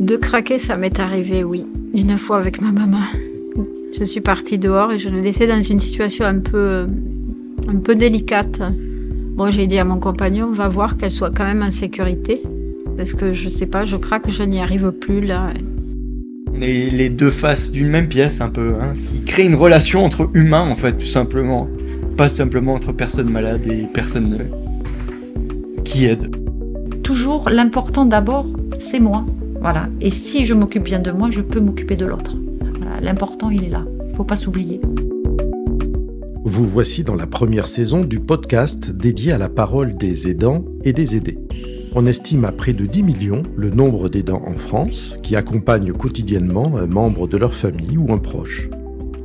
De craquer, ça m'est arrivé, oui. Une fois avec ma maman. Je suis partie dehors et je l'ai laissée dans une situation un peu délicate. Bon, j'ai dit à mon compagnon, on va voir qu'elle soit quand même en sécurité. Parce que je sais pas, je craque, je n'y arrive plus là. Les deux faces d'une même pièce un peu, hein, qui crée une relation entre humains en fait, tout simplement. Pas simplement entre personnes malades et personnes qui aident. Toujours, l'important d'abord, c'est moi. Voilà. Et si je m'occupe bien de moi, je peux m'occuper de l'autre. Voilà. L'important, il est là. Il ne faut pas s'oublier. Vous voici dans la première saison du podcast dédié à la parole des aidants et des aidés. On estime à près de 10 millions le nombre d'aidants en France qui accompagnent quotidiennement un membre de leur famille ou un proche.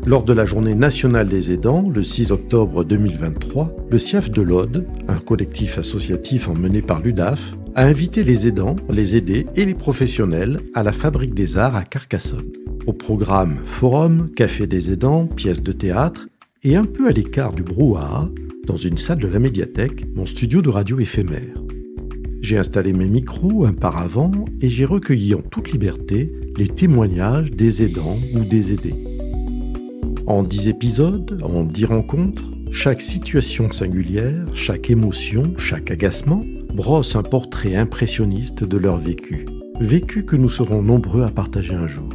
Lors de la Journée nationale des aidants, le 6 octobre 2023, le CIAF de l'Aude, un collectif associatif emmené par l'UDAF, a invité les aidants, les aidés et les professionnels à la Fabrique des Arts à Carcassonne. Au programme forum, café des aidants, pièces de théâtre et un peu à l'écart du brouhaha, dans une salle de la médiathèque, mon studio de radio éphémère. J'ai installé mes micros un par avant et j'ai recueilli en toute liberté les témoignages des aidants ou des aidés. En 10 épisodes, en 10 rencontres, chaque situation singulière, chaque émotion, chaque agacement brosse un portrait impressionniste de leur vécu. Vécu que nous serons nombreux à partager un jour.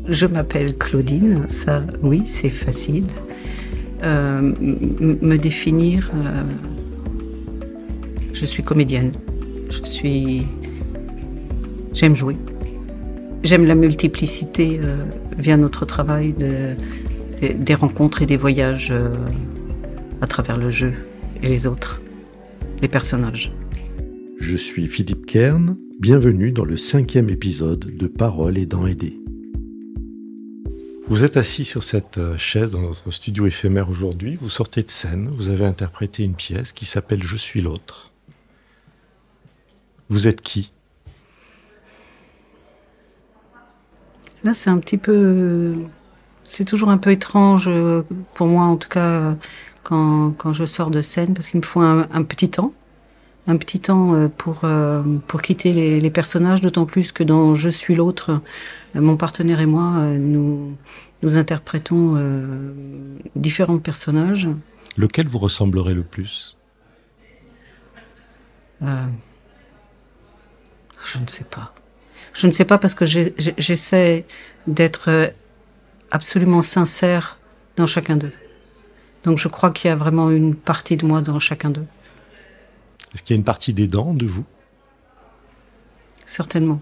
Je m'appelle Claudine, ça oui c'est facile. Me définir, je suis comédienne. J'aime jouer. J'aime la multiplicité via notre travail des rencontres et des voyages à travers le jeu et les autres, les personnages. Je suis Philippe Kern, bienvenue dans le 5e épisode de Parole aidant aidé. Vous êtes assis sur cette chaise dans notre studio éphémère aujourd'hui, vous sortez de scène, vous avez interprété une pièce qui s'appelle « Je suis l'autre ». Vous êtes qui ? Là, c'est toujours un peu étrange pour moi, en tout cas, quand je sors de scène, parce qu'il me faut un petit temps pour quitter les personnages, d'autant plus que dans Je suis l'autre, mon partenaire et moi, nous interprétons différents personnages. Lequel vous ressemblerait le plus ? Je ne sais pas. Je ne sais pas parce que j'essaie d'être absolument sincère dans chacun d'eux. Donc je crois qu'il y a vraiment une partie de moi dans chacun d'eux. Est-ce qu'il y a une partie d'aidant de vous ? Certainement.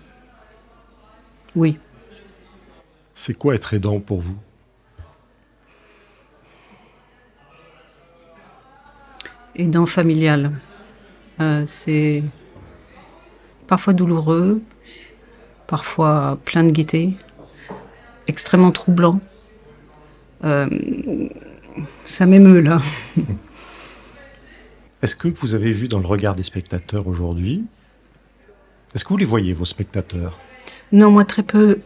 Oui. C'est quoi être aidant pour vous ? Aidant familial. C'est parfois douloureux, parfois plein de gaieté, extrêmement troublant. Ça m'émeut là. Est-ce que vous avez vu dans le regard des spectateurs aujourd'hui, est-ce que vous les voyez, vos spectateurs ? Non, moi très peu.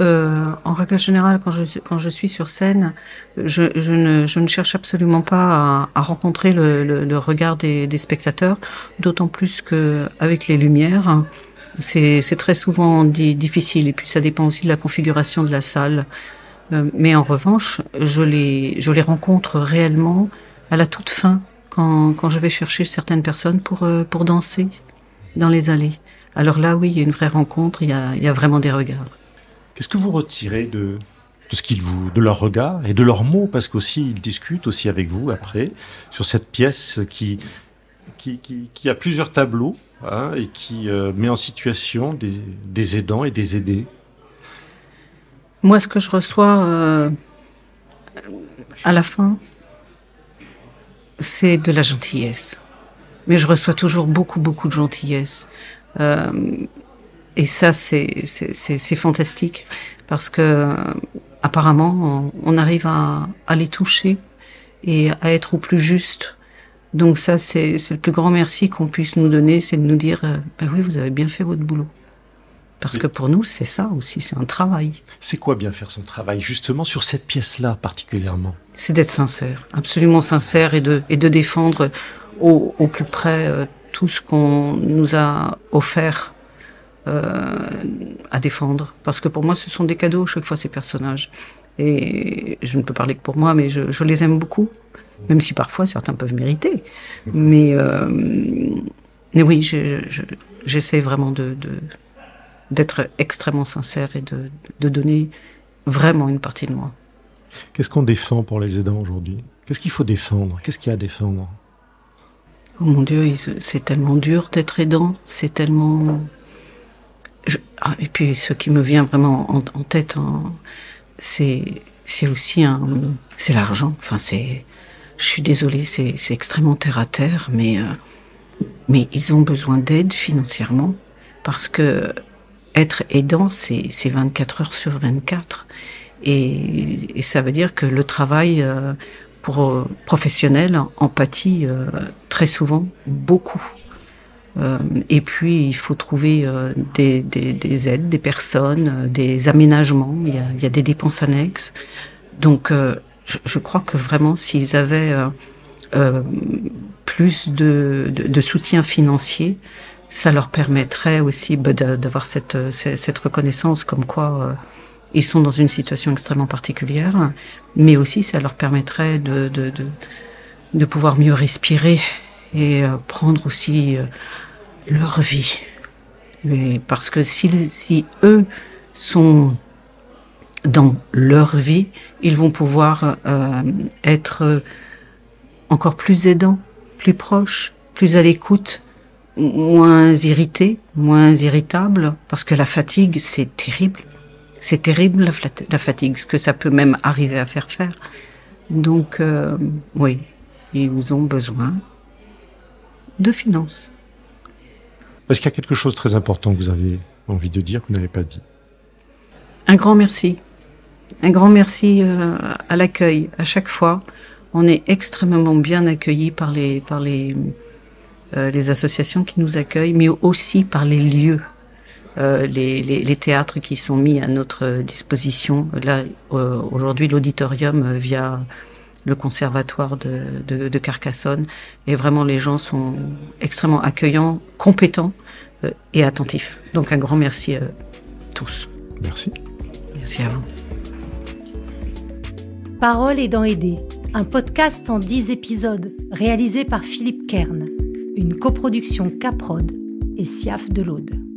En règle générale, quand je suis sur scène, je ne cherche absolument pas à rencontrer le regard des spectateurs, d'autant plus qu'avec les lumières, c'est très souvent difficile. Et puis ça dépend aussi de la configuration de la salle. Mais en revanche, je les rencontre réellement à la toute fin, quand je vais chercher certaines personnes pour danser dans les allées. Alors là, oui, il y a une vraie rencontre, il y a vraiment des regards. Qu'est-ce que vous retirez de de leur regard et de leurs mots, parce qu'aussi ils discutent aussi avec vous après sur cette pièce qui a plusieurs tableaux, hein, et qui met en situation des aidants et des aidés. Moi, ce que je reçois à la fin, c'est de la gentillesse. Mais je reçois toujours beaucoup de gentillesse. Et ça, c'est fantastique, parce que apparemment, on arrive à les toucher et à être au plus juste. Donc ça, c'est le plus grand merci qu'on puisse nous donner, c'est de nous dire oui, vous avez bien fait votre boulot. Parce que pour nous, c'est ça aussi, c'est un travail. C'est quoi bien faire son travail, justement, sur cette pièce-là particulièrement ? C'est d'être sincère, absolument sincère, et de défendre au plus près tout ce qu'on nous a offert à défendre. Parce que pour moi, ce sont des cadeaux, chaque fois, ces personnages. Et je ne peux parler que pour moi, mais je les aime beaucoup. Même si parfois, certains peuvent mériter. Mais oui, j'essaie vraiment d'être extrêmement sincère et de donner vraiment une partie de moi. Qu'est-ce qu'on défend pour les aidants aujourd'hui ? Qu'est-ce qu'il faut défendre ? Qu'est-ce qu'il y a à défendre ? Oh mon Dieu, c'est tellement dur d'être aidant, c'est tellement... et puis ce qui me vient vraiment en tête, c'est aussi c'est l'argent. Enfin, je suis désolée, c'est extrêmement terre à terre, mais ils ont besoin d'aide financièrement parce que être aidant, c'est 24 heures sur 24. Et ça veut dire que le travail professionnel en pâtit très souvent beaucoup. Et puis il faut trouver des aides, des personnes, des aménagements. Il y a des dépenses annexes. Donc je crois que vraiment s'ils avaient plus de soutien financier, ça leur permettrait aussi d'avoir cette reconnaissance comme quoi ils sont dans une situation extrêmement particulière, mais aussi ça leur permettrait de pouvoir mieux respirer et prendre aussi leur vie. Parce que si eux sont dans leur vie, ils vont pouvoir être encore plus aidants, plus proches, plus à l'écoute, moins irrités, moins irritables, parce que la fatigue, c'est terrible. C'est terrible la fatigue, ce que ça peut même arriver à faire. Donc, oui, ils ont besoin de finances. Est-ce qu'il y a quelque chose de très important que vous avez envie de dire, que vous n'avez pas dit ? Un grand merci. Un grand merci à l'accueil. À chaque fois, on est extrêmement bien accueillis par les associations qui nous accueillent, mais aussi par les lieux. Les théâtres qui sont mis à notre disposition. Là, aujourd'hui, l'auditorium via le conservatoire de Carcassonne. Et vraiment, les gens sont extrêmement accueillants, compétents et attentifs. Donc, un grand merci à tous. Merci. Merci à vous. Parole aidant aidé, un podcast en 10 épisodes, réalisé par Philippe Kern, une coproduction Caprod et SIAF de l'Aude.